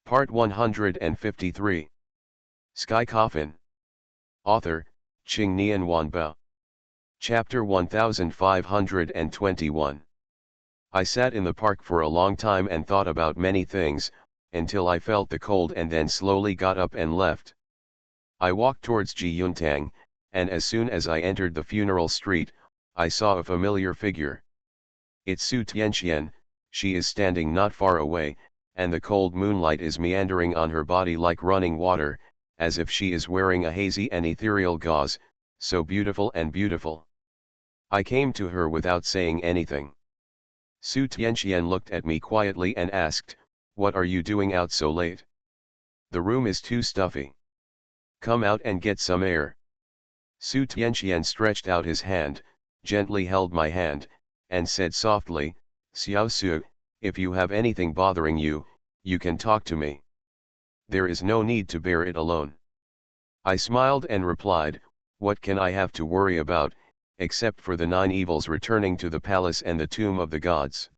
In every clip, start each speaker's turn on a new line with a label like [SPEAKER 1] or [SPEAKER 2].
[SPEAKER 1] Part 153. Sky Coffin. Author, Qing Nian Wanbao. Chapter 1521. I sat in the park for a long time and thought about many things, until I felt the cold and then slowly got up and left. I walked towards Jiyuntang, and as soon as I entered the funeral street, I saw a familiar figure. It's Su Tianqian. She is standing not far away, and the cold moonlight is meandering on her body like running water, as if she is wearing a hazy and ethereal gauze, so beautiful and beautiful. I came to her without saying anything. Su Tianqian looked at me quietly and asked, "What are you doing out so late? The room is too stuffy. Come out and get some air." Su Tianqian stretched out his hand, gently held my hand, and said softly, "Xiao Su, if you have anything bothering you, you can talk to me. There is no need to bear it alone." I smiled and replied, "What can I have to worry about, except for the 9 evils returning to the palace and the tomb of the gods?"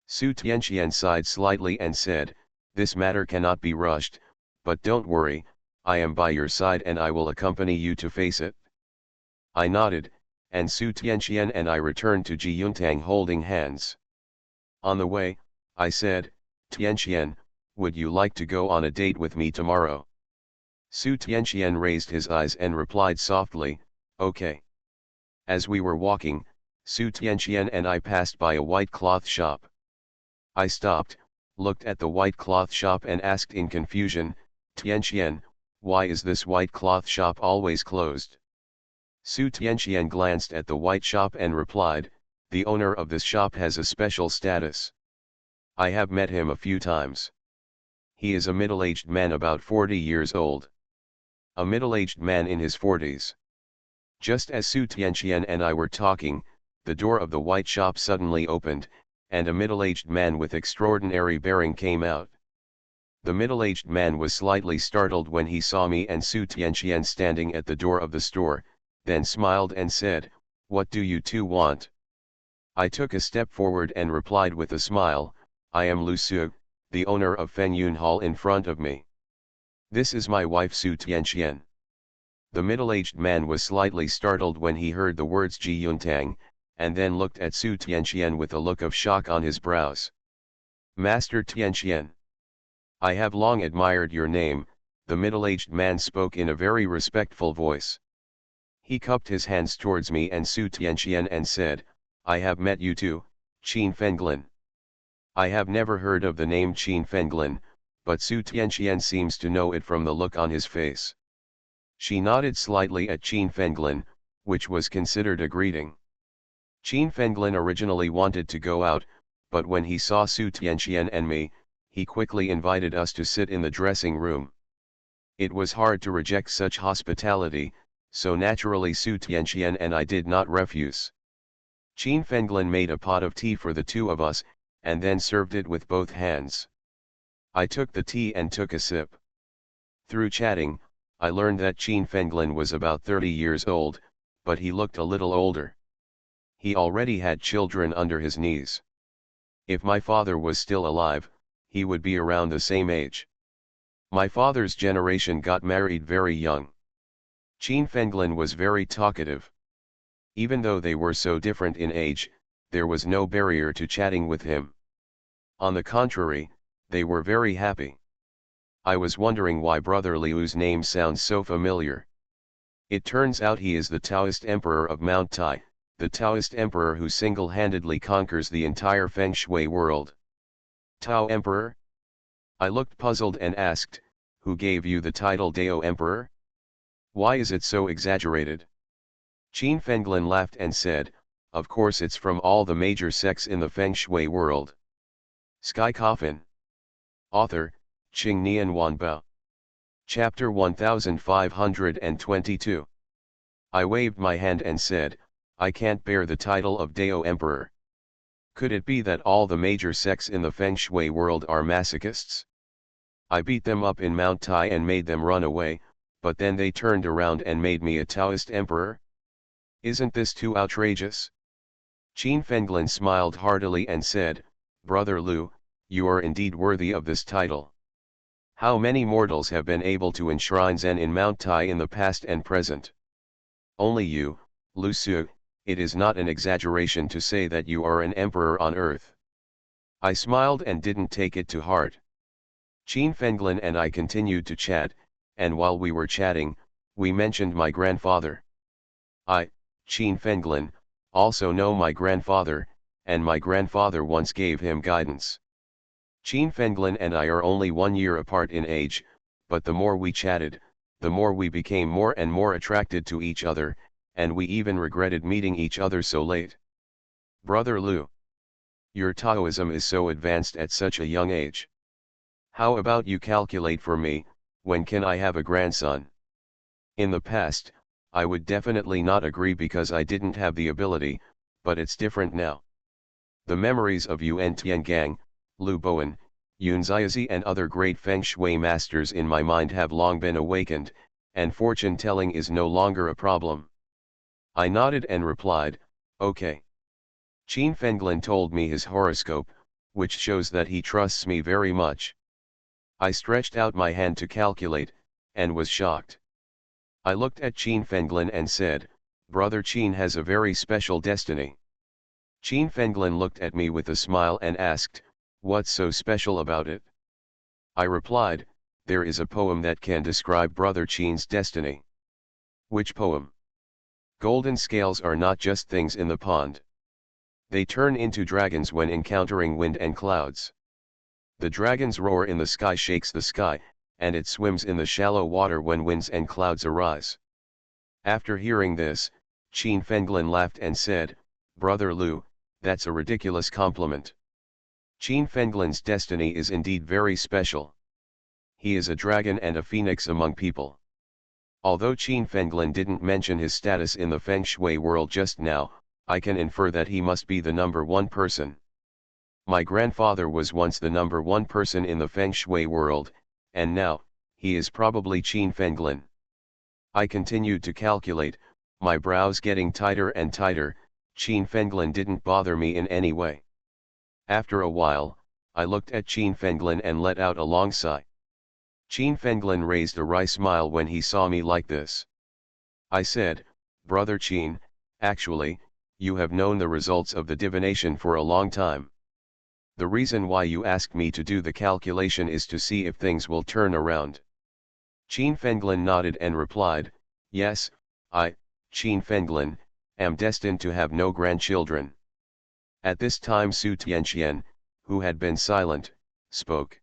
[SPEAKER 1] Su Tianqian sighed slightly and said, "This matter cannot be rushed, but don't worry, I am by your side and I will accompany you to face it." I nodded, and Su Tianqian and I returned to Jiyuntang holding hands. On the way, I said, "Tianqian, would you like to go on a date with me tomorrow?" Su Tianqian raised his eyes and replied softly, "Okay." As we were walking, Su Tianqian and I passed by a white cloth shop. I stopped, looked at the white cloth shop and asked in confusion, "Tianqian, why is this white cloth shop always closed?" Su Tianqian glanced at the white shop and replied, "The owner of this shop has a special status. I have met him a few times. He is a middle-aged man about 40 years old. A middle-aged man in his 40s. Just as Su Tianqian and I were talking, the door of the white shop suddenly opened, and a middle-aged man with extraordinary bearing came out. The middle-aged man was slightly startled when he saw me and Su Tianqian standing at the door of the store, then smiled and said, "What do you two want?" I took a step forward and replied with a smile, "I am Lu Su, the owner of Fengyun Hall in front of me. This is my wife Su Tianqian." The middle-aged man was slightly startled when he heard the words Jiyuntang, and then looked at Su Tianqian with a look of shock on his brows. "Master Tianqian, I have long admired your name," the middle-aged man spoke in a very respectful voice. He cupped his hands towards me and Su Tianqian and said, "I have met you too, Qin Fenglin." I have never heard of the name Qin Fenglin, but Su Tianqian seems to know it from the look on his face. She nodded slightly at Qin Fenglin, which was considered a greeting. Qin Fenglin originally wanted to go out, but when he saw Su Tianqian and me, he quickly invited us to sit in the dressing room. It was hard to reject such hospitality, so naturally Su Tianqian and I did not refuse. Qin Fenglin made a pot of tea for the two of us, and then served it with both hands. I took the tea and took a sip. Through chatting, I learned that Qin Fenglin was about 30 years old, but he looked a little older. He already had children under his knees. If my father was still alive, he would be around the same age. My father's generation got married very young. Qin Fenglin was very talkative. Even though they were so different in age, there was no barrier to chatting with him. On the contrary, they were very happy. I was wondering why Brother Liu's name sounds so familiar. It turns out he is the Taoist Emperor of Mount Tai, the Taoist Emperor who single-handedly conquers the entire Feng Shui world. Tao Emperor? I looked puzzled and asked, "Who gave you the title Dao Emperor? Why is it so exaggerated?" Qin Fenglin laughed and said, "Of course it's from all the major sects in the Feng Shui world." Sky Coffin. Author, Qing Nian Wanbao. Chapter 1522. I waved my hand and said, "I can't bear the title of Dao Emperor. Could it be that all the major sects in the Feng Shui world are masochists? I beat them up in Mount Tai and made them run away, but then they turned around and made me a Taoist emperor? Isn't this too outrageous?" Qin Fenglin smiled heartily and said, "Brother Lu, you are indeed worthy of this title. How many mortals have been able to enshrine Zen in Mount Tai in the past and present? Only you, Lu Su. It is not an exaggeration to say that you are an emperor on earth. I smiled and didn't take it to heart. Qin Fenglin and I continued to chat, and while we were chatting, we mentioned my grandfather. I, Qin Fenglin, also know my grandfather, and my grandfather once gave him guidance. Qin Fenglin and I are only 1 year apart in age, but the more we chatted, the more we became more and more attracted to each other, and we even regretted meeting each other so late. Brother Lu, your Taoism is so advanced at such a young age. How about you calculate for me, when can I have a grandson? In the past, I would definitely not agree because I didn't have the ability, but it's different now. The memories of Yuan Tiangang, Lu Bowen, Yun Ziazi and other great Feng Shui masters in my mind have long been awakened, and fortune telling is no longer a problem. I nodded and replied, okay. Qin Fenglin told me his horoscope, which shows that he trusts me very much. I stretched out my hand to calculate, and was shocked. I looked at Qin Fenglin and said, Brother Qin has a very special destiny. Qin Fenglin looked at me with a smile and asked, what's so special about it? I replied, there is a poem that can describe Brother Qin's destiny. Which poem? Golden scales are not just things in the pond. They turn into dragons when encountering wind and clouds. The dragon's roar in the sky shakes the sky, and it swims in the shallow water when winds and clouds arise. After hearing this, Qin Fenglin laughed and said, Brother Lu, that's a ridiculous compliment. Qin Fenglin's destiny is indeed very special. He is a dragon and a phoenix among people. Although Qin Fenglin didn't mention his status in the Feng Shui world just now, I can infer that he must be the number one person. My grandfather was once the number one person in the Feng Shui world, and now, he is probably Qin Fenglin. I continued to calculate, my brows getting tighter and tighter. Qin Fenglin didn't bother me in any way. After a while, I looked at Qin Fenglin and let out a long sigh. Qin Fenglin raised a wry smile when he saw me like this. I said, Brother Qin, actually, you have known the results of the divination for a long time. The reason why you asked me to do the calculation is to see if things will turn around. Qin Fenglin nodded and replied, yes, I, Qin Fenglin, am destined to have no grandchildren. At this time Su Tianqian, who had been silent, spoke.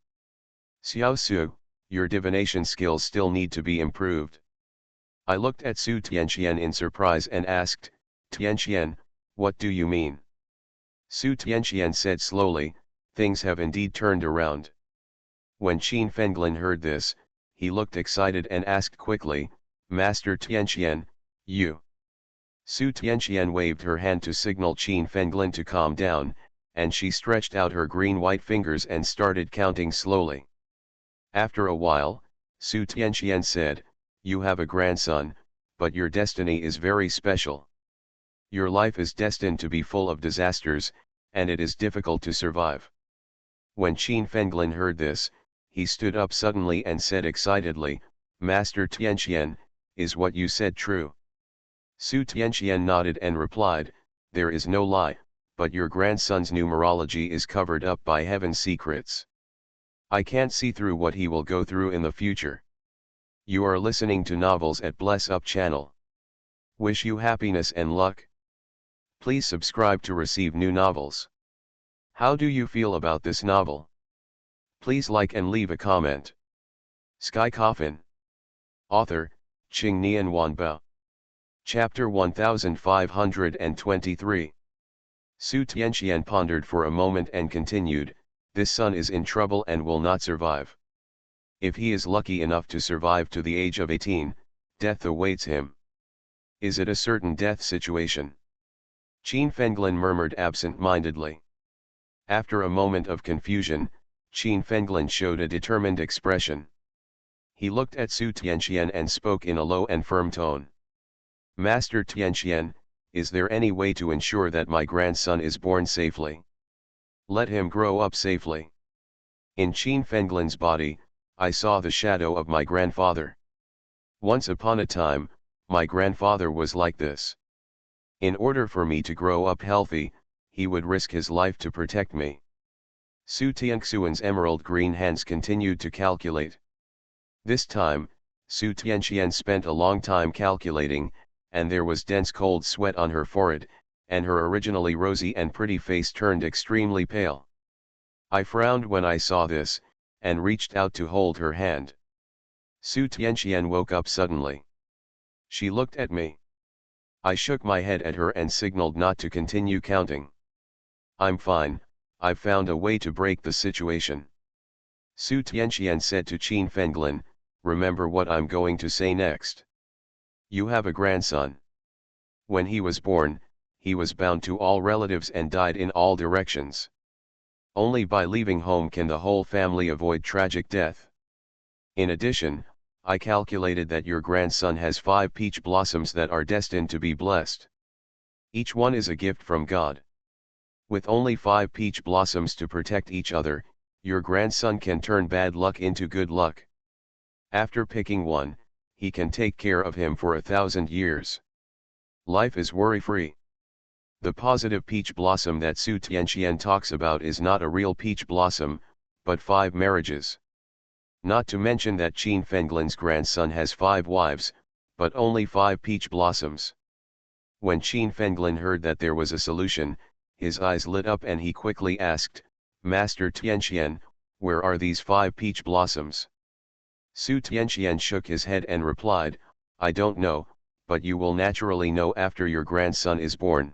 [SPEAKER 1] Xiao Su, your divination skills still need to be improved. I looked at Su Tianqian in surprise and asked, Tianqian, what do you mean? Su Tianqian said slowly, things have indeed turned around. When Qin Fenglin heard this, he looked excited and asked quickly, Master Tianqian, you. Su Tianqian waved her hand to signal Qin Fenglin to calm down, and she stretched out her green-white fingers and started counting slowly. After a while, Su Tianqian said, you have a grandson, but your destiny is very special. Your life is destined to be full of disasters, and it is difficult to survive. When Qin Fenglin heard this, he stood up suddenly and said excitedly, Master Tianqian, is what you said true? Su Tianqian nodded and replied, there is no lie, but your grandson's numerology is covered up by heaven's secrets. I can't see through what he will go through in the future. You are listening to Novels at Bless Up channel. Wish you happiness and luck. Please subscribe to receive new novels. How do you feel about this novel? Please like and leave a comment. Sky Coffin. Author, Qing Nian Wanbao. Chapter 1523. Su Tianqian pondered for a moment and continued, this son is in trouble and will not survive. If he is lucky enough to survive to the age of 18, death awaits him. Is it a certain death situation? Qin Fenglin murmured absent-mindedly. After a moment of confusion, Qin Fenglin showed a determined expression. He looked at Su Tianqian and spoke in a low and firm tone. Master Tianqian, is there any way to ensure that my grandson is born safely? Let him grow up safely. In Qin Fenglin's body, I saw the shadow of my grandfather. Once upon a time, my grandfather was like this. In order for me to grow up healthy, he would risk his life to protect me. Su Tianxuan's emerald green hands continued to calculate. This time, Su Tianxian spent a long time calculating, and there was dense cold sweat on her forehead, and her originally rosy and pretty face turned extremely pale. I frowned when I saw this, and reached out to hold her hand. Su Tianxian woke up suddenly. She looked at me. I shook my head at her and signaled not to continue counting. I'm fine, I've found a way to break the situation. Su Tianxian said to Qin Fenglan, remember what I'm going to say next. You have a grandson. When he was born, he was bound to all relatives and died in all directions. Only by leaving home can the whole family avoid tragic death. In addition, I calculated that your grandson has 5 peach blossoms that are destined to be blessed. Each one is a gift from God. With only 5 peach blossoms to protect each other, your grandson can turn bad luck into good luck. After picking one, he can take care of him for 1,000 years. Life is worry-free. The positive peach blossom that Su Tianxian talks about is not a real peach blossom, but 5 marriages. Not to mention that Qin Fenglan's grandson has 5 wives, but only 5 peach blossoms. When Qin Fenglan heard that there was a solution, his eyes lit up and he quickly asked, Master Tianxian, where are these 5 peach blossoms? Su Tianxian shook his head and replied, I don't know, but you will naturally know after your grandson is born.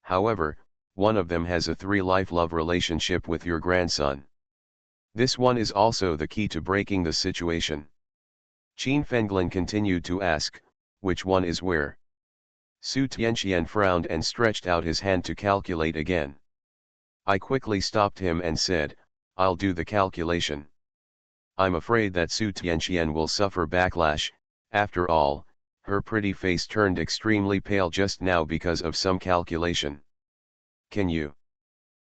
[SPEAKER 1] However, one of them has a 3-life love relationship with your grandson. This one is also the key to breaking the situation. Qin Fenglan continued to ask, which one is where? Su Tianxian frowned and stretched out his hand to calculate again. I quickly stopped him and said, I'll do the calculation. I'm afraid that Su Tianxian will suffer backlash. After all, her pretty face turned extremely pale just now because of some calculation. Can you?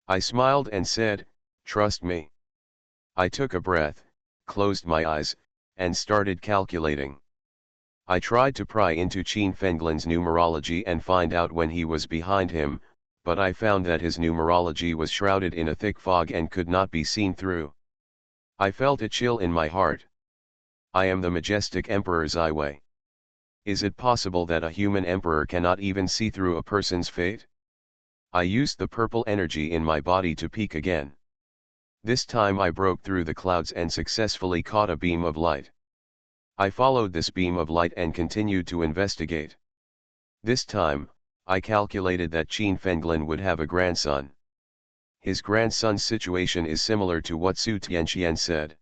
[SPEAKER 1] I smiled and said, trust me. I took a breath, closed my eyes, and started calculating. I tried to pry into Qin Fenglan's numerology and find out when he was behind him, but I found that his numerology was shrouded in a thick fog and could not be seen through. I felt a chill in my heart. I am the majestic Emperor Ziwei. Is it possible that a human emperor cannot even see through a person's fate? I used the purple energy in my body to peek again. This time I broke through the clouds and successfully caught a beam of light. I followed this beam of light and continued to investigate. This time, I calculated that Qin Fenglan would have a grandson. His grandson's situation is similar to what Su Tianxian said.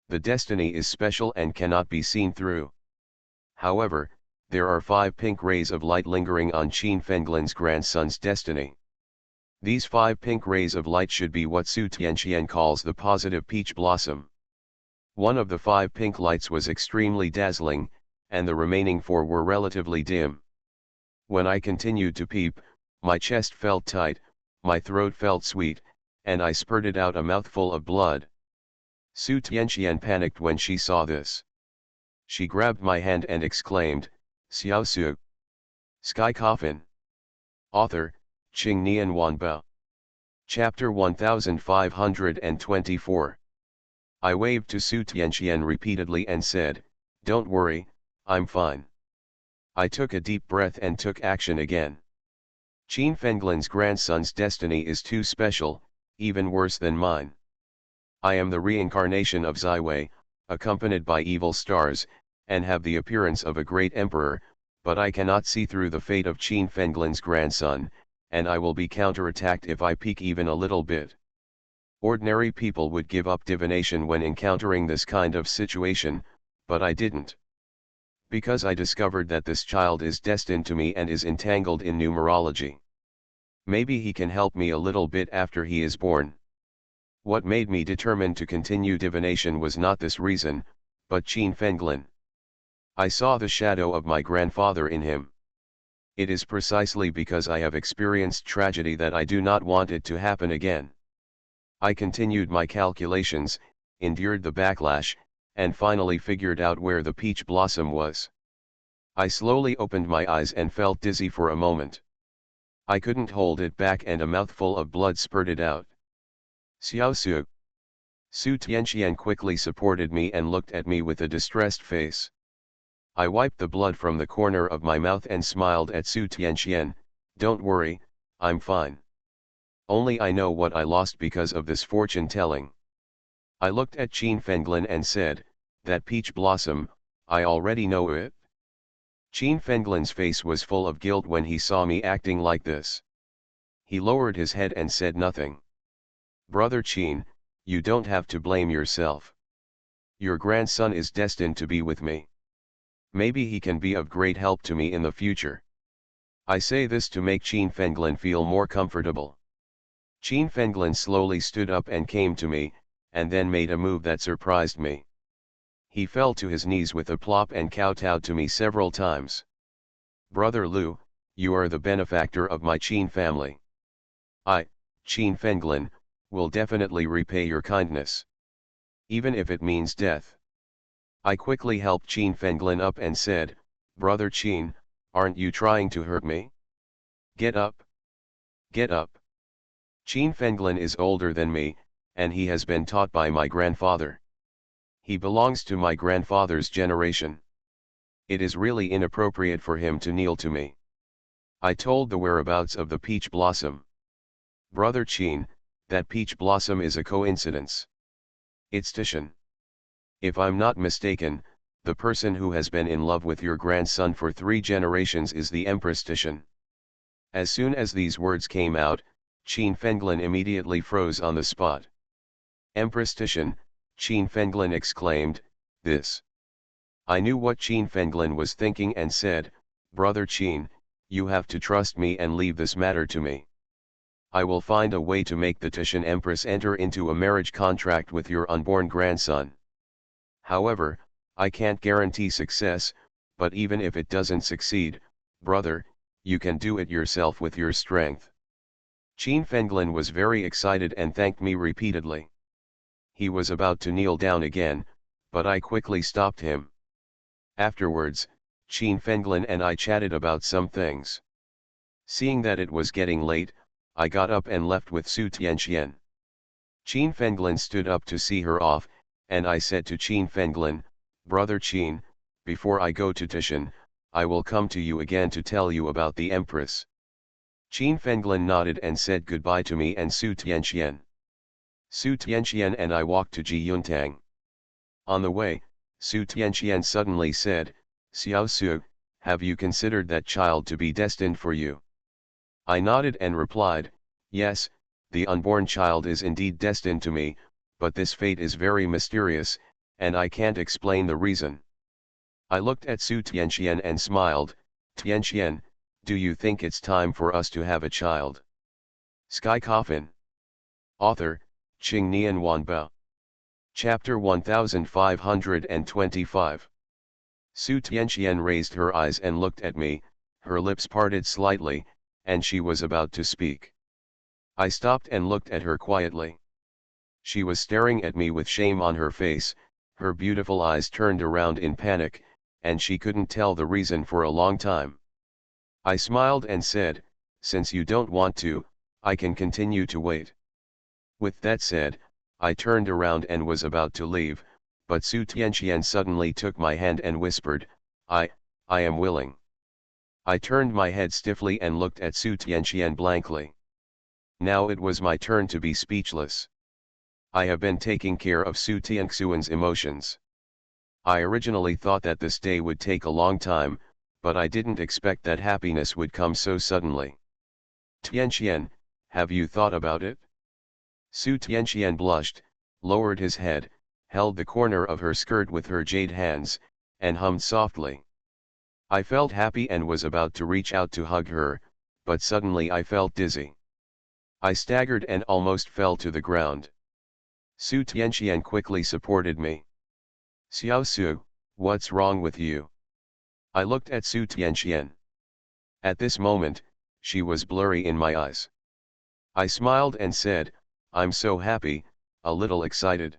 [SPEAKER 1] The destiny is special and cannot be seen through. However, there are 5 pink rays of light lingering on Qin Fenglan's grandson's destiny. These 5 pink rays of light should be what Su Tianxian calls the positive peach blossom. One of the 5 pink lights was extremely dazzling, and the remaining 4 were relatively dim. When I continued to peep, my chest felt tight, my throat felt sweet, and I spurted out a mouthful of blood. Su Tianxian panicked when she saw this. She grabbed my hand and exclaimed, Xiao Su. Sky Coffin. Author, Qing Nian Wanbao. Chapter 1524. I waved to Su Tianxian repeatedly and said, don't worry, I'm fine. I took a deep breath and took action again. Qin Fenglan's grandson's destiny is too special, even worse than mine. I am the reincarnation of Ziwei, accompanied by evil stars, and have the appearance of a great emperor, but I cannot see through the fate of Qin Fenglan's grandson, and I will be counterattacked if I peek even a little bit. Ordinary people would give up divination when encountering this kind of situation, but I didn't. Because I discovered that this child is destined to me and is entangled in numerology. Maybe he can help me a little bit after he is born. What made me determined to continue divination was not this reason, but Qin Fenglan. I saw the shadow of my grandfather in him. It is precisely because I have experienced tragedy that I do not want it to happen again. I continued my calculations, endured the backlash, and finally figured out where the peach blossom was. I slowly opened my eyes and felt dizzy for a moment. I couldn't hold it back and a mouthful of blood spurted out. Xiao Su. Su Tianxian quickly supported me and looked at me with a distressed face. I wiped the blood from the corner of my mouth and smiled at Su Tianxian. Don't worry, I'm fine. Only I know what I lost because of this fortune telling. I looked at Qin Fenglan and said, that peach blossom, I already know it. Qin Fenglan's face was full of guilt when he saw me acting like this. He lowered his head and said nothing. Brother Qin, you don't have to blame yourself. Your grandson is destined to be with me. Maybe he can be of great help to me in the future. I say this to make Qin Fenglan feel more comfortable. Qin Fenglan slowly stood up and came to me, and then made a move that surprised me. He fell to his knees with a plop and kowtowed to me several times. Brother Lu, you are the benefactor of my Qin family. I, Qin Fenglan, will definitely repay your kindness. Even if it means death. I quickly helped Qin Fenglan up and said, Brother Qin, aren't you trying to hurt me? Get up. Get up. Qin Fenglan is older than me, and he has been taught by my grandfather. He belongs to my grandfather's generation. It is really inappropriate for him to kneel to me. I told the whereabouts of the peach blossom. Brother Qin, that peach blossom is a coincidence. It's Titian. If I'm not mistaken, the person who has been in love with your grandson for 3 generations is the Empress Titian. As soon as these words came out, Qin Fenglan immediately froze on the spot. Empress Titian, Qin Fenglan exclaimed, this. I knew what Qin Fenglan was thinking and said, Brother Qin, you have to trust me and leave this matter to me. I will find a way to make the Titian Empress enter into a marriage contract with your unborn grandson. However, I can't guarantee success, but even if it doesn't succeed, brother, you can do it yourself with your strength. Qin Fenglan was very excited and thanked me repeatedly. He was about to kneel down again, but I quickly stopped him. Afterwards, Qin Fenglan and I chatted about some things. Seeing that it was getting late, I got up and left with Su Tianxian. Qin Fenglan stood up to see her off, and I said to Qin Fenglan, Brother Qin, before I go to Titian, I will come to you again to tell you about the Empress. Qin Fenglan nodded and said goodbye to me and Su Tianxian. Su Tianxian and I walked to Ji Yuntang. On the way, Su Tianxian suddenly said, Xiao Su, have you considered that child to be destined for you? I nodded and replied, yes, the unborn child is indeed destined to me, but this fate is very mysterious, and I can't explain the reason. I looked at Su Tianxian and smiled, Tianxian, do you think it's time for us to have a child? Sky Coffin. Author, Qing Nian Wanbao. Chapter 1525. Su Tianxian raised her eyes and looked at me, her lips parted slightly, and she was about to speak. I stopped and looked at her quietly. She was staring at me with shame on her face, her beautiful eyes turned around in panic, and she couldn't tell the reason for a long time. I smiled and said, since you don't want to, I can continue to wait. With that said, I turned around and was about to leave, but Su Tianxian suddenly took my hand and whispered, I am willing. I turned my head stiffly and looked at Su Tianxian blankly. Now it was my turn to be speechless. I have been taking care of Su Tianxian's emotions. I originally thought that this day would take a long time, but I didn't expect that happiness would come so suddenly. Tianxian, have you thought about it? Su Tianxian blushed, lowered his head, held the corner of her skirt with her jade hands, and hummed softly. I felt happy and was about to reach out to hug her, but suddenly I felt dizzy. I staggered and almost fell to the ground. Su Tianxian quickly supported me. Xiao Su, what's wrong with you? I looked at Su Tianxian. At this moment, she was blurry in my eyes. I smiled and said, I'm so happy, a little excited.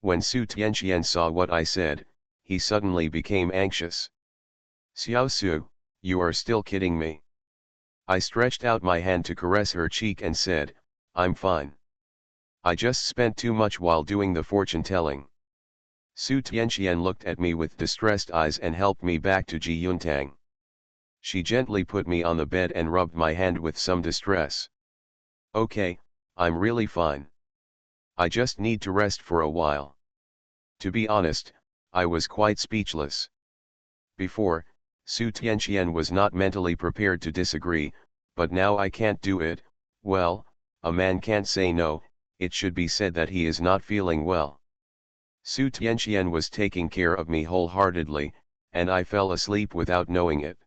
[SPEAKER 1] When Su Tianqian saw what I said, he suddenly became anxious. Xiao Su, you are still kidding me. I stretched out my hand to caress her cheek and said, I'm fine. I just spent too much while doing the fortune telling. Su Tianqian looked at me with distressed eyes and helped me back to Ji Yuntang. She gently put me on the bed and rubbed my hand with some distress. Okay, I'm really fine. I just need to rest for a while. To be honest, I was quite speechless. Before, Su Tianqian was not mentally prepared to disagree, but now I can't do it. Well, a man can't say no, it should be said that he is not feeling well. Su Tianqian was taking care of me wholeheartedly, and I fell asleep without knowing it.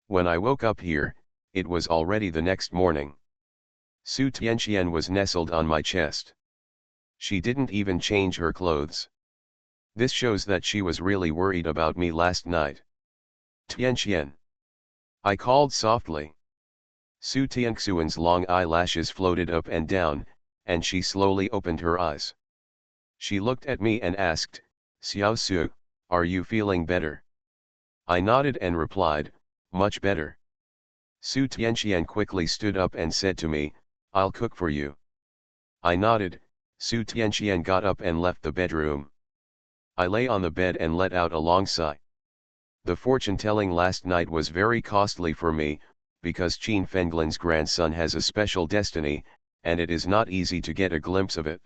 [SPEAKER 1] When I woke up here, it was already the next morning. Su Tianqian was nestled on my chest. She didn't even change her clothes. This shows that she was really worried about me last night. Tianqian. I called softly. Su Tianxuan's long eyelashes floated up and down, and she slowly opened her eyes. She looked at me and asked, Xiao Su, are you feeling better? I nodded and replied, much better. Su Tianqian quickly stood up and said to me, I'll cook for you. I nodded. Su Tianqian got up and left the bedroom. I lay on the bed and let out a long sigh. The fortune-telling last night was very costly for me, because Qin Fenglin's grandson has a special destiny, and it is not easy to get a glimpse of it.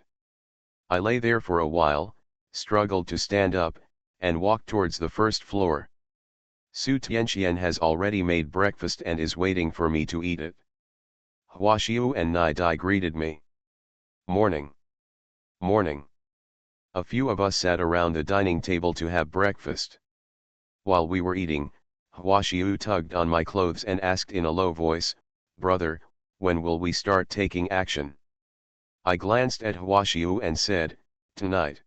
[SPEAKER 1] I lay there for a while, struggled to stand up, and walked towards the first floor. Su Tianqian has already made breakfast and is waiting for me to eat it. Hua Xiu and Nai Dai greeted me. Morning. Morning. A few of us sat around the dining table to have breakfast. While we were eating, Hua Xiu tugged on my clothes and asked in a low voice, Brother, when will we start taking action? I glanced at Hua Xiu and said, Tonight.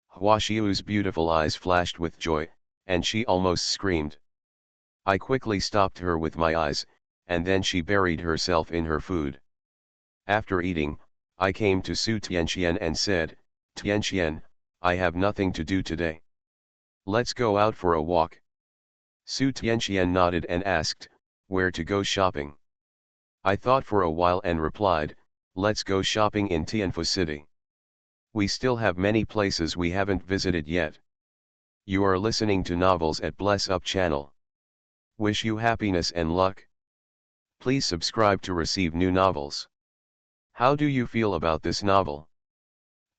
[SPEAKER 1] Hua Xiu's beautiful eyes flashed with joy, and she almost screamed. I quickly stopped her with my eyes, and then she buried herself in her food. After eating, I came to Su Tianqian and said, Tianqian, I have nothing to do today. Let's go out for a walk. Su Tianqian nodded and asked, where to go shopping? I thought for a while and replied, let's go shopping in Tianfu City. We still have many places we haven't visited yet. You are listening to Novels at Bless Up channel. Wish you happiness and luck. Please subscribe to receive new novels. How do you feel about this novel?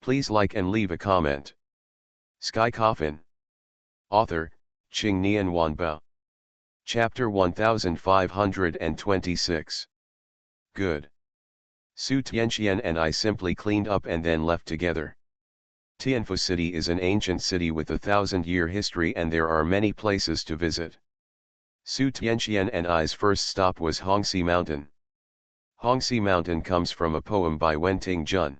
[SPEAKER 1] Please like and leave a comment. Sky Coffin. Author, Qing Nian Wanbao. Chapter 1526. Good. Su Tianqian and I simply cleaned up and then left together. Tianfu City is an ancient city with a 1,000-year history and there are many places to visit. Su Tianqian and I's first stop was Hongxi Mountain. Hongxi Mountain comes from a poem by Wenting Jun.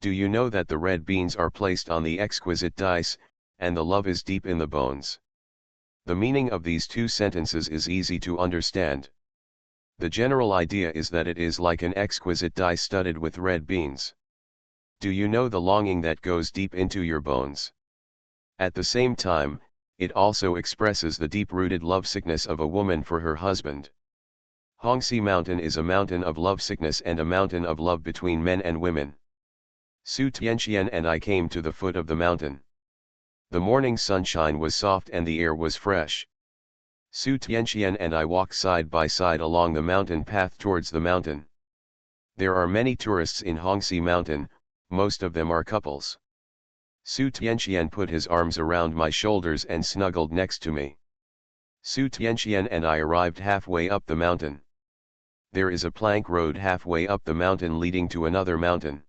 [SPEAKER 1] Do you know that the red beans are placed on the exquisite dice, and the love is deep in the bones? The meaning of these two sentences is easy to understand. The general idea is that it is like an exquisite die studded with red beans. Do you know the longing that goes deep into your bones? At the same time, it also expresses the deep-rooted lovesickness of a woman for her husband. Hongxi Mountain is a mountain of lovesickness and a mountain of love between men and women. Su Tianqian and I came to the foot of the mountain. The morning sunshine was soft and the air was fresh. Su Tianqian and I walked side by side along the mountain path towards the mountain. There are many tourists in Hongxi Mountain, most of them are couples. Su Tianqian put his arms around my shoulders and snuggled next to me. Su Tianqian and I arrived halfway up the mountain. There is a plank road halfway up the mountain leading to another mountain.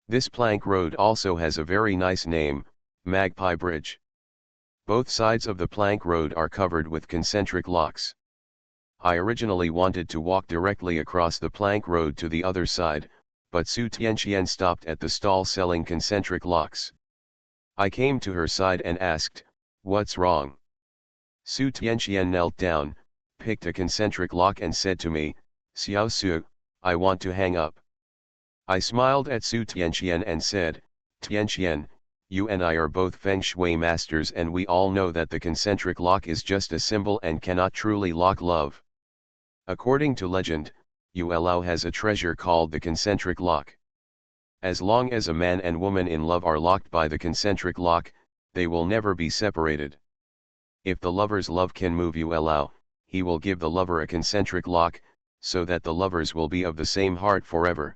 [SPEAKER 1] This plank road also has a very nice name, Magpie Bridge. Both sides of the plank road are covered with concentric locks. I originally wanted to walk directly across the plank road to the other side, but Su Tianqian stopped at the stall selling concentric locks. I came to her side and asked, "What's wrong?" Su Tianqian knelt down, picked a concentric lock and said to me, "Xiao Su, I want to hang up." I smiled at Su Tianqian and said, Tianqian, you and I are both Feng Shui masters and we all know that the concentric lock is just a symbol and cannot truly lock love. According to legend, Yu Lao has a treasure called the concentric lock. As long as a man and woman in love are locked by the concentric lock, they will never be separated. If the lover's love can move Yu Lao, he will give the lover a concentric lock, so that the lovers will be of the same heart forever.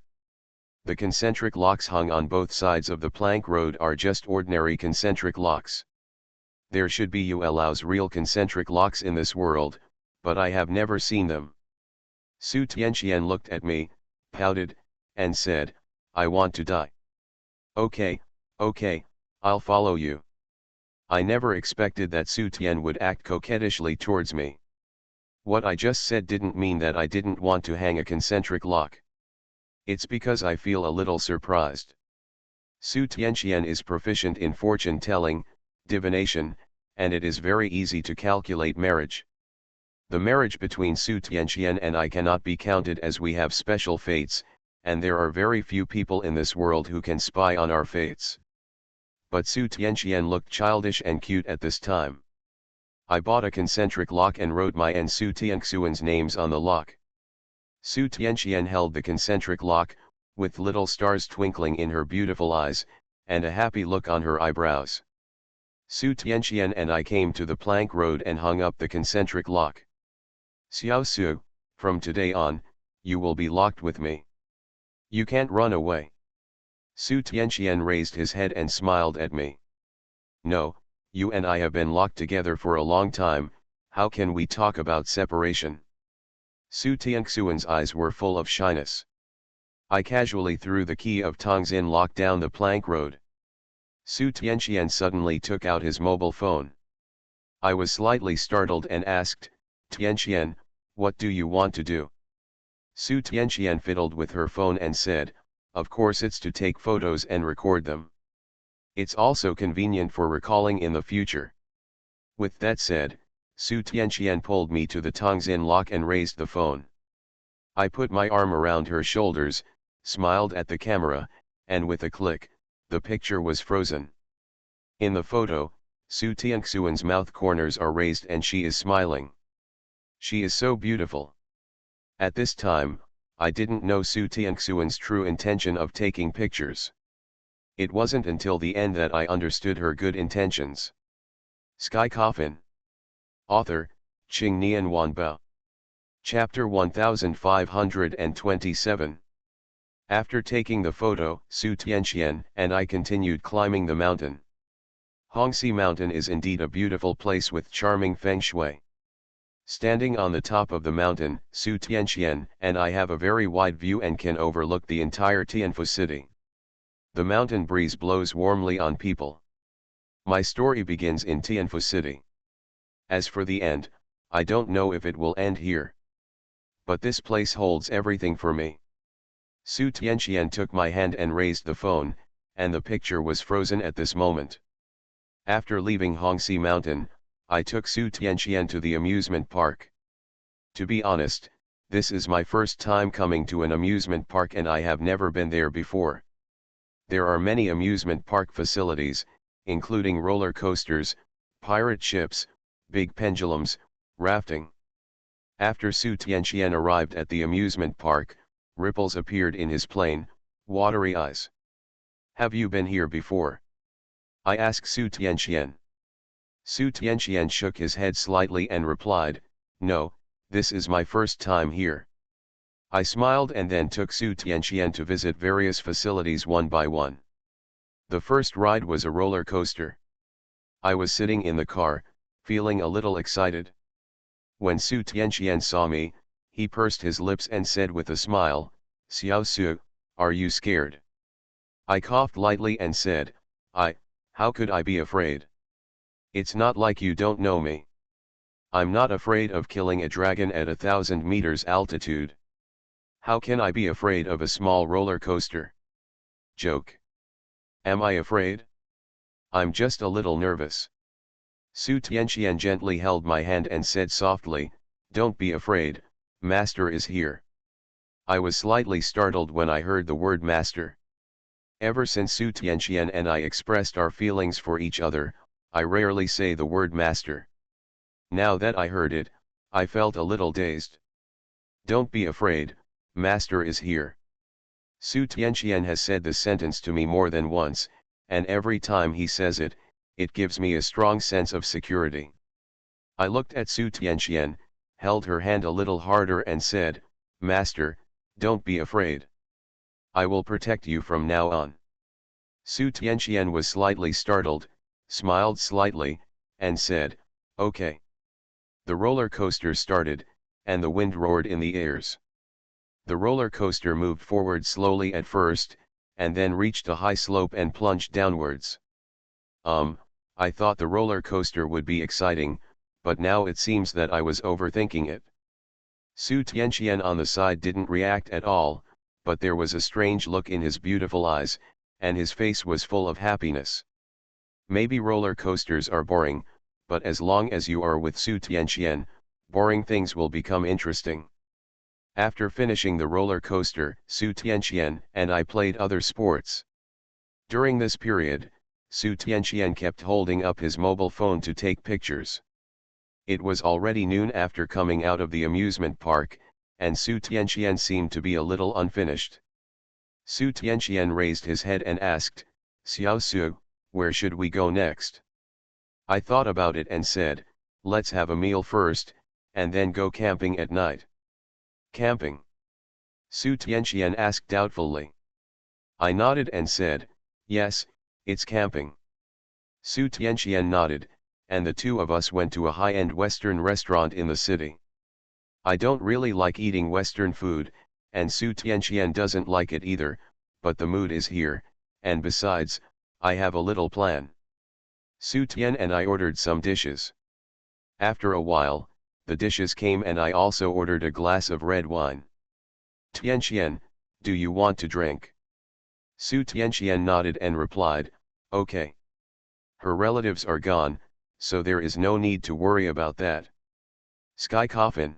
[SPEAKER 1] The concentric locks hung on both sides of the plank road are just ordinary concentric locks. There should be Yu Lao's real concentric locks in this world, but I have never seen them. Su Tianqian looked at me, pouted, and said, I want to die. Okay, I'll follow you. I never expected that Su Tian would act coquettishly towards me. What I just said didn't mean that I didn't want to hang a concentric lock. It's because I feel a little surprised. Su Tianqian is proficient in fortune telling, divination, and it is very easy to calculate marriage. The marriage between Su Tianqian and I cannot be counted as we have special fates, and there are very few people in this world who can spy on our fates. But Su Tianqian looked childish and cute at this time. I bought a concentric lock and wrote my and Su Tianxuan's names on the lock. Su Tianqian held the concentric lock, with little stars twinkling in her beautiful eyes, and a happy look on her eyebrows. Su Tianqian and I came to the plank road and hung up the concentric lock. Xiao Su, from today on, you will be locked with me. You can't run away. Su Tianqian raised his head and smiled at me. No, you and I have been locked together for a long time, how can we talk about separation? Su Tianxuan's eyes were full of shyness. I casually threw the key of Tongxin lock down the plank road. Su Tianqian suddenly took out his mobile phone. I was slightly startled and asked, Tianqian, what do you want to do? Su Tianqian fiddled with her phone and said, of course it's to take photos and record them. It's also convenient for recalling in the future. With that said, Su Tianqian pulled me to the Tongxin lock and raised the phone. I put my arm around her shoulders, smiled at the camera, and with a click, the picture was frozen. In the photo, Su Tianxuan's mouth corners are raised and she is smiling. She is so beautiful. At this time, I didn't know Su Tianxuan's true intention of taking pictures. It wasn't until the end that I understood her good intentions. Sky Coffin. Author, Qing Nian Wanbao. Chapter 1527. After taking the photo, Su Tianqian and I continued climbing the mountain. Hongxi Mountain is indeed a beautiful place with charming feng shui. Standing on the top of the mountain, Su Tianqian and I have a very wide view and can overlook the entire Tianfu city. The mountain breeze blows warmly on people. My story begins in Tianfu city. As for the end, I don't know if it will end here. But this place holds everything for me. Su Tianqian took my hand and raised the phone, and the picture was frozen at this moment. After leaving Hongxi Mountain, I took Su Tianqian to the amusement park. To be honest, this is my first time coming to an amusement park and I have never been there before. There are many amusement park facilities, including roller coasters, pirate ships, big pendulums, rafting. After Su Tianqian arrived at the amusement park, ripples appeared in his plain, watery eyes. Have you been here before? I asked Su Tianqian. Su Tianqian shook his head slightly and replied, no, this is my first time here. I smiled and then took Su Tianqian to visit various facilities one by one. The first ride was a roller coaster. I was sitting in the car, feeling a little excited. When Su Tianqian saw me, he pursed his lips and said with a smile, Xiao Su, are you scared? I coughed lightly and said, how could I be afraid? It's not like you don't know me. I'm not afraid of killing a dragon at 1,000 meters altitude. How can I be afraid of a small roller coaster? Joke. Am I afraid? I'm just a little nervous. Su Tianqian gently held my hand and said softly, don't be afraid, Master is here. I was slightly startled when I heard the word Master. Ever since Su Tianxian and I expressed our feelings for each other, I rarely say the word master. Now that I heard it, I felt a little dazed. Don't be afraid, master is here. Su Tianxian has said this sentence to me more than once, and every time he says it, it gives me a strong sense of security. I looked at Su Tianxian, held her hand a little harder and said, Master, don't be afraid. I will protect you from now on. Su Tianxian was slightly startled, smiled slightly, and said, Okay. The roller coaster started, and the wind roared in the airs. The roller coaster moved forward slowly at first, and then reached a high slope and plunged downwards. I thought the roller coaster would be exciting, but now it seems that I was overthinking it. Su Tianxian on the side didn't react at all, but there was a strange look in his beautiful eyes, and his face was full of happiness. Maybe roller coasters are boring, but as long as you are with Su Tianxian, boring things will become interesting. After finishing the roller coaster, Su Tianxian and I played other sports. During this period, Su Tianxian kept holding up his mobile phone to take pictures. It was already noon after coming out of the amusement park, and Su Tianxian seemed to be a little unfinished. Su Tianxian raised his head and asked, Xiao Su, where should we go next? I thought about it and said, let's have a meal first, and then go camping at night. Camping? Su Tianxian asked doubtfully. I nodded and said, yes, it's camping. Su Tianxian nodded, and the two of us went to a high-end Western restaurant in the city. I don't really like eating Western food, and Su Tianxian doesn't like it either, but the mood is here, and besides, I have a little plan. Su Tian and I ordered some dishes. After a while, the dishes came and I also ordered a glass of red wine. Tianxian, do you want to drink? Su Tianxian nodded and replied, okay. Her relatives are gone, so there is no need to worry about that. Sky Coffin.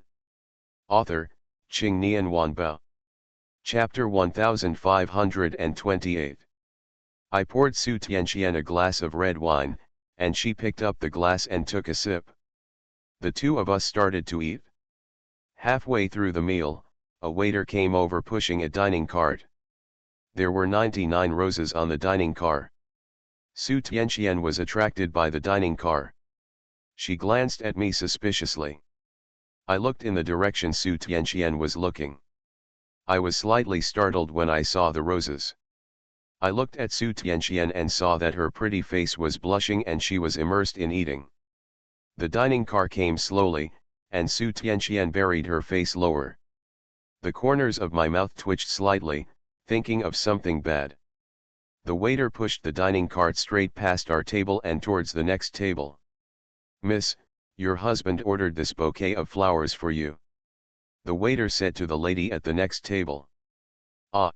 [SPEAKER 1] Author, Qing Nian Wanbao. Chapter 1528. I poured Su Tianxian a glass of red wine, and she picked up the glass and took a sip. The two of us started to eat. Halfway through the meal, a waiter came over pushing a dining cart. There were 99 roses on the dining car. Su Tianxian was attracted by the dining car. She glanced at me suspiciously. I looked in the direction Su Tianxian was looking. I was slightly startled when I saw the roses. I looked at Su Tianxian and saw that her pretty face was blushing and she was immersed in eating. The dining car came slowly, and Su Tianxian buried her face lower. The corners of my mouth twitched slightly, thinking of something bad. The waiter pushed the dining cart straight past our table and towards the next table. Miss, your husband ordered this bouquet of flowers for you. The waiter said to the lady at the next table. Ah!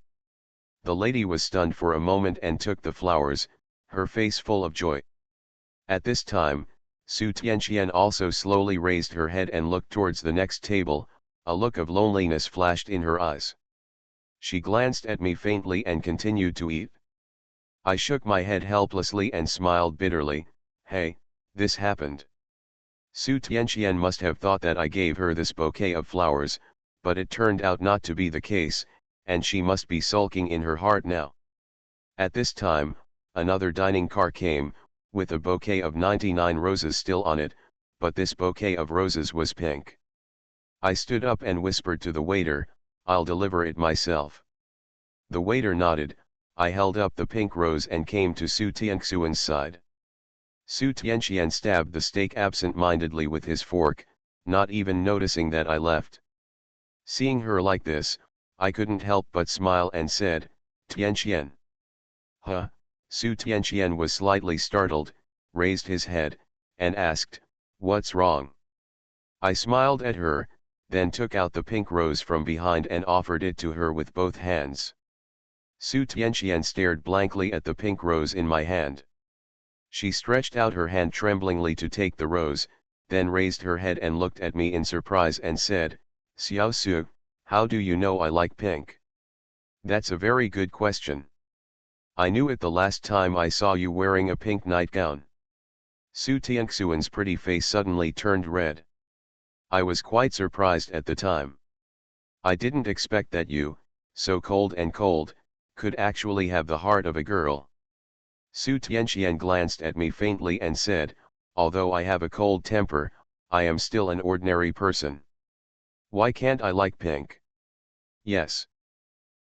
[SPEAKER 1] The lady was stunned for a moment and took the flowers, her face full of joy. At this time, Su Tianxian also slowly raised her head and looked towards the next table, a look of loneliness flashed in her eyes. She glanced at me faintly and continued to eat. I shook my head helplessly and smiled bitterly. Hey, this happened. Su Tianxian must have thought that I gave her this bouquet of flowers, but it turned out not to be the case, and she must be sulking in her heart now. At this time, another dining car came, with a bouquet of 99 roses still on it, but this bouquet of roses was pink. I stood up and whispered to the waiter, I'll deliver it myself. The waiter nodded. I held up the pink rose and came to Su Tianxian's side. Su Tianxian stabbed the steak absent-mindedly with his fork, not even noticing that I left. Seeing her like this, I couldn't help but smile and said, Tianxian. Huh? Su Tianxian was slightly startled, raised his head, and asked, what's wrong? I smiled at her, then took out the pink rose from behind and offered it to her with both hands. Su Tianxian stared blankly at the pink rose in my hand. She stretched out her hand tremblingly to take the rose, then raised her head and looked at me in surprise and said, Xiao Su, how do you know I like pink? That's a very good question. I knew it the last time I saw you wearing a pink nightgown. Su Tianxuan's pretty face suddenly turned red. I was quite surprised at the time. I didn't expect that you, so cold and cold, could actually have the heart of a girl. Su Tianxian glanced at me faintly and said, although I have a cold temper, I am still an ordinary person. Why can't I like pink? Yes.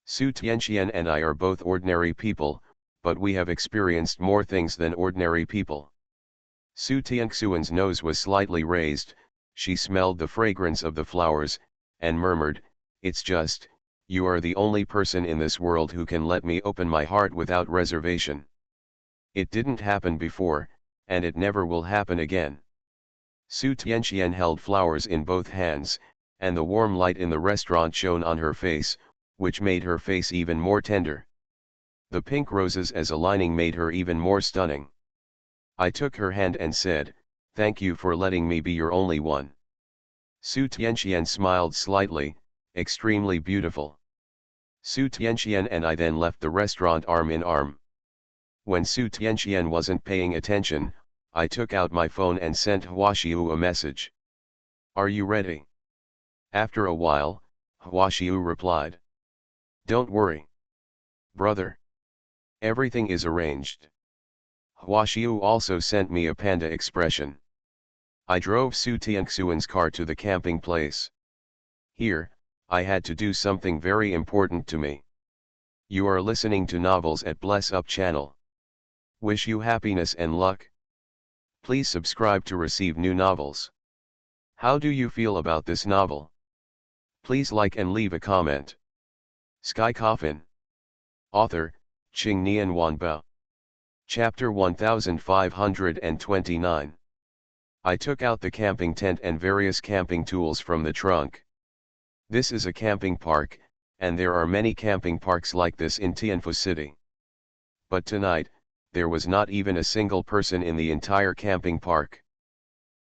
[SPEAKER 1] Su Tianxian and I are both ordinary people, but we have experienced more things than ordinary people. Su Tianxuan's nose was slightly raised, she smelled the fragrance of the flowers, and murmured, it's just, you are the only person in this world who can let me open my heart without reservation. It didn't happen before, and it never will happen again. Su Tianxian held flowers in both hands, and the warm light in the restaurant shone on her face, which made her face even more tender. The pink roses as a lining made her even more stunning. I took her hand and said, thank you for letting me be your only one. Su Tianxian smiled slightly, extremely beautiful. Su Tianxian and I then left the restaurant arm in arm. When Su Tianxian wasn't paying attention, I took out my phone and sent Huaxiu a message. Are you ready? After a while, Huaxiu replied. Don't worry. Brother. Everything is arranged. Huaxiu also sent me a panda expression. I drove Su Tianxuan's car to the camping place. Here, I had to do something very important to me. You are listening to Novels at Bless Up channel. Wish you happiness and luck. Please subscribe to receive new novels. How do you feel about this novel? Please like and leave a comment. Sky Coffin. Author, Qing Nian Wanbao. Chapter 1529. I took out the camping tent and various camping tools from the trunk. This is a camping park, and there are many camping parks like this in Tianfu City. But tonight, there was not even a single person in the entire camping park.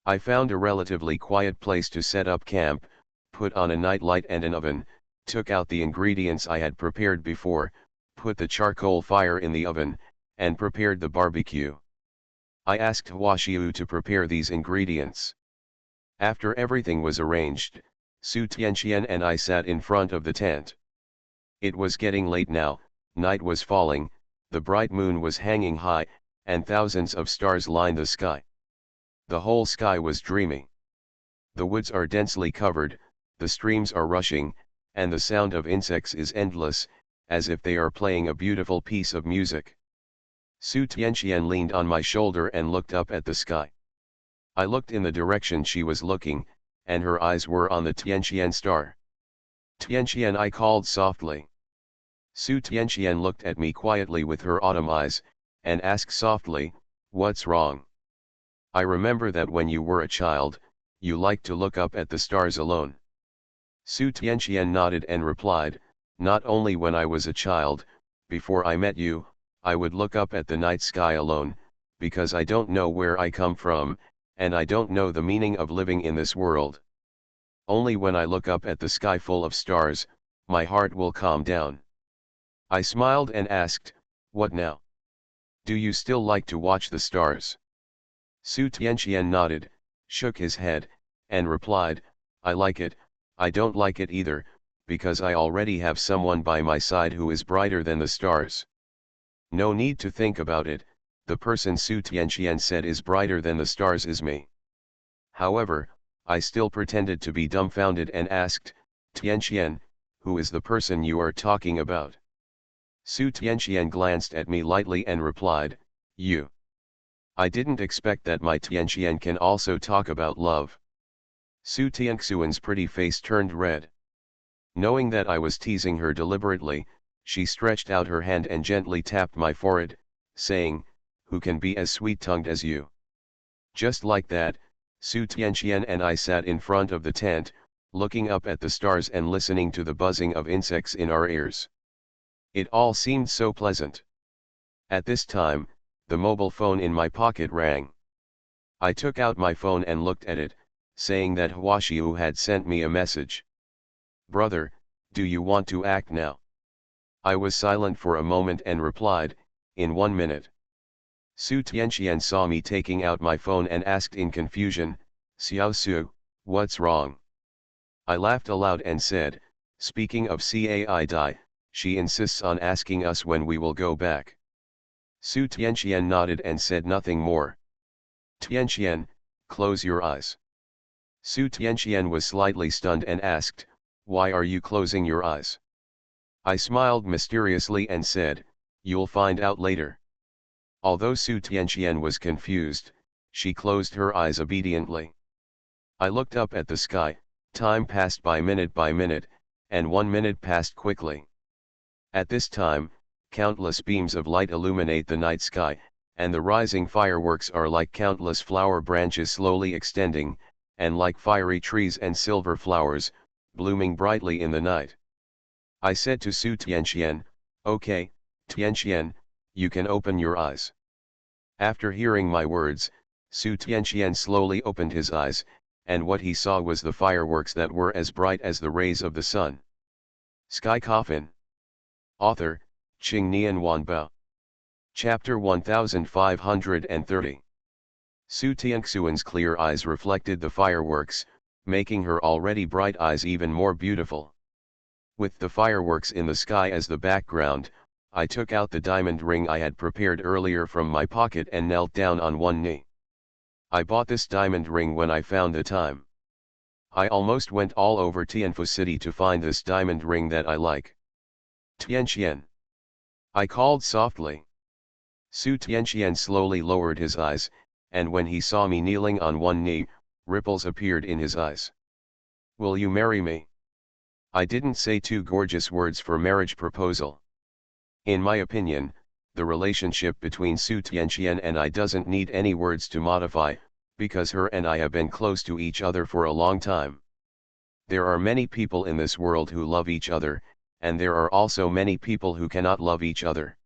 [SPEAKER 1] I found a relatively quiet place to set up camp, put on a night light and an oven, took out the ingredients I had prepared before, put the charcoal fire in the oven, and prepared the barbecue. I asked Huaxiu to prepare these ingredients. After everything was arranged, Su Tianxian and I sat in front of the tent. It was getting late now, night was falling, the bright moon was hanging high, and thousands of stars lined the sky. The whole sky was dreamy. The woods are densely covered, the streams are rushing, and the sound of insects is endless, as if they are playing a beautiful piece of music. Su Tianxian leaned on my shoulder and looked up at the sky. I looked in the direction she was looking, and her eyes were on the Tianxian star. Tianxian, I called softly. Su Tianxian looked at me quietly with her autumn eyes, and asked softly, what's wrong? I remember that when you were a child, you liked to look up at the stars alone. Su Tianxian nodded and replied, not only when I was a child, before I met you, I would look up at the night sky alone, because I don't know where I come from, and I don't know the meaning of living in this world. Only when I look up at the sky full of stars, my heart will calm down. I smiled and asked, what now? Do you still like to watch the stars? Su Tianxian nodded, shook his head, and replied, I like it, I don't like it either, because I already have someone by my side who is brighter than the stars. No need to think about it, the person Su Tianxian said is brighter than the stars is me. However, I still pretended to be dumbfounded and asked, Tianxian, who is the person you are talking about? Su Tianxian glanced at me lightly and replied, you. I didn't expect that my Tianxian can also talk about love. Su Tianxuan's pretty face turned red. Knowing that I was teasing her deliberately, she stretched out her hand and gently tapped my forehead, saying, who can be as sweet-tongued as you? Just like that, Su Tianxian and I sat in front of the tent, looking up at the stars and listening to the buzzing of insects in our ears. It all seemed so pleasant. At this time, the mobile phone in my pocket rang. I took out my phone and looked at it, saying that Huaxiu had sent me a message. Brother, do you want to act now? I was silent for a moment and replied, in 1 minute. Su Tianqian saw me taking out my phone and asked in confusion, Xiao Su, what's wrong? I laughed aloud and said, speaking of Cai Dai, she insists on asking us when we will go back. Su Tianqian nodded and said nothing more. Tianqian, close your eyes. Su Tianqian was slightly stunned and asked, why are you closing your eyes? I smiled mysteriously and said, you'll find out later. Although Su Tianqian was confused, she closed her eyes obediently. I looked up at the sky, time passed by minute, and 1 minute passed quickly. At this time, countless beams of light illuminate the night sky, and the rising fireworks are like countless flower branches slowly extending, and like fiery trees and silver flowers, blooming brightly in the night. I said to Su Tianqian, okay, Tianqian, you can open your eyes. After hearing my words, Su Tianqian slowly opened his eyes, and what he saw was the fireworks that were as bright as the rays of the sun. Sky Coffin. Author, Qingnian Wanbao. Chapter 1530. Su Tianxuan's clear eyes reflected the fireworks, making her already bright eyes even more beautiful. With the fireworks in the sky as the background, I took out the diamond ring I had prepared earlier from my pocket and knelt down on one knee. I bought this diamond ring when I found the time. I almost went all over Tianfu City to find this diamond ring that I like. Tianqian. I called softly. Su Tianqian slowly lowered his eyes, and when he saw me kneeling on one knee, ripples appeared in his eyes. Will you marry me? I didn't say two gorgeous words for marriage proposal. In my opinion, the relationship between Su Tianqian and I doesn't need any words to modify, because her and I have been close to each other for a long time. There are many people in this world who love each other, and there are also many people who cannot love each other.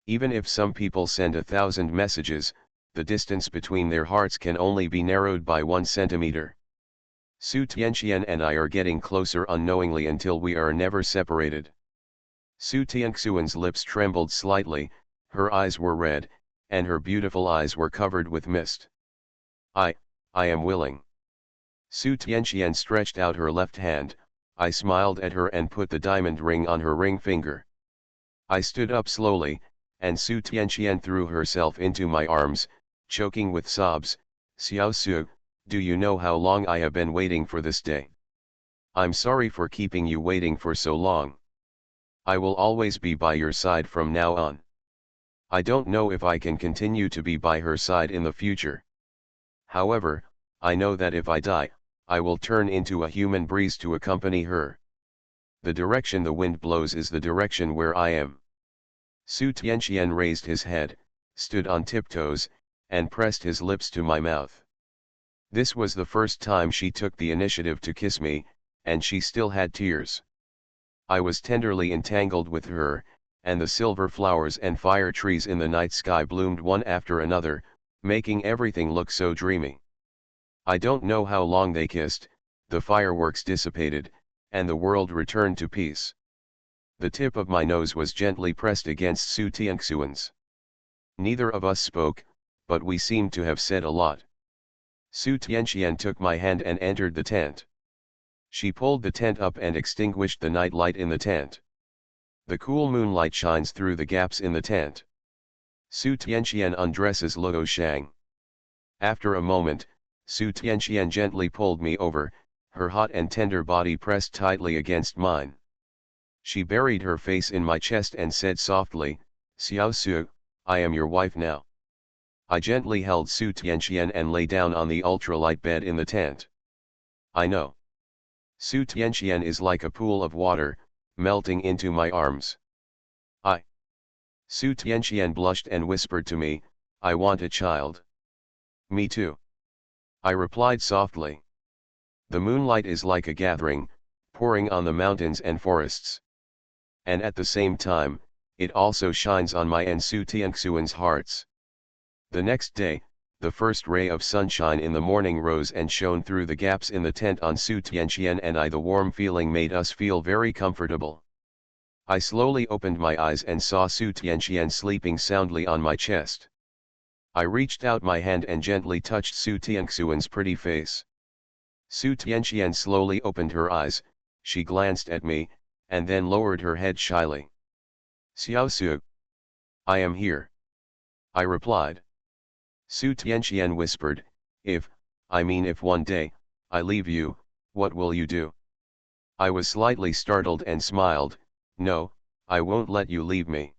[SPEAKER 1] Even if some people send 1,000 messages, the distance between their hearts can only be narrowed by 1 centimeter. Su Tianqian and I are getting closer unknowingly until we are never separated. Su Tianxuan's lips trembled slightly, her eyes were red, and her beautiful eyes were covered with mist. I am willing. Su Tianqian stretched out her left hand, I smiled at her and put the diamond ring on her ring finger. I stood up slowly, and Su Tianqian threw herself into my arms, choking with sobs. Xiao Su, do you know how long I have been waiting for this day? I'm sorry for keeping you waiting for so long. I will always be by your side from now on. I don't know if I can continue to be by her side in the future. However, I know that if I die, I will turn into a human breeze to accompany her. The direction the wind blows is the direction where I am. Su Tianqian raised his head, stood on tiptoes, and pressed his lips to my mouth. This was the first time she took the initiative to kiss me, and she still had tears. I was tenderly entangled with her, and the silver flowers and fire trees in the night sky bloomed one after another, making everything look so dreamy. I don't know how long they kissed, the fireworks dissipated, and the world returned to peace. The tip of my nose was gently pressed against Su Tianxuan's. Neither of us spoke, but we seemed to have said a lot. Su Tianqian took my hand and entered the tent. She pulled the tent up and extinguished the night light in the tent. The cool moonlight shines through the gaps in the tent. Su Tianqian undresses Luo Shang. After a moment, Su Tianqian gently pulled me over, her hot and tender body pressed tightly against mine. She buried her face in my chest and said softly, Xiao Su, I am your wife now. I gently held Su Tianqian and lay down on the ultralight bed in the tent. I know. Su Tianqian is like a pool of water, melting into my arms. Su Tianqian blushed and whispered to me, I want a child. Me too. I replied softly. The moonlight is like a gathering, pouring on the mountains and forests. And at the same time, it also shines on my and Su Tianxuan's hearts. The next day, the first ray of sunshine in the morning rose and shone through the gaps in the tent on Su Tianqian and I. The warm feeling made us feel very comfortable. I slowly opened my eyes and saw Su Tianqian sleeping soundly on my chest. I reached out my hand and gently touched Su Tianxuan's pretty face. Su Tianqian slowly opened her eyes, she glanced at me, and then lowered her head shyly. Xiao Su. I am here. I replied. Su Tianqian whispered, if one day, I leave you, what will you do? I was slightly startled and smiled, no, I won't let you leave me.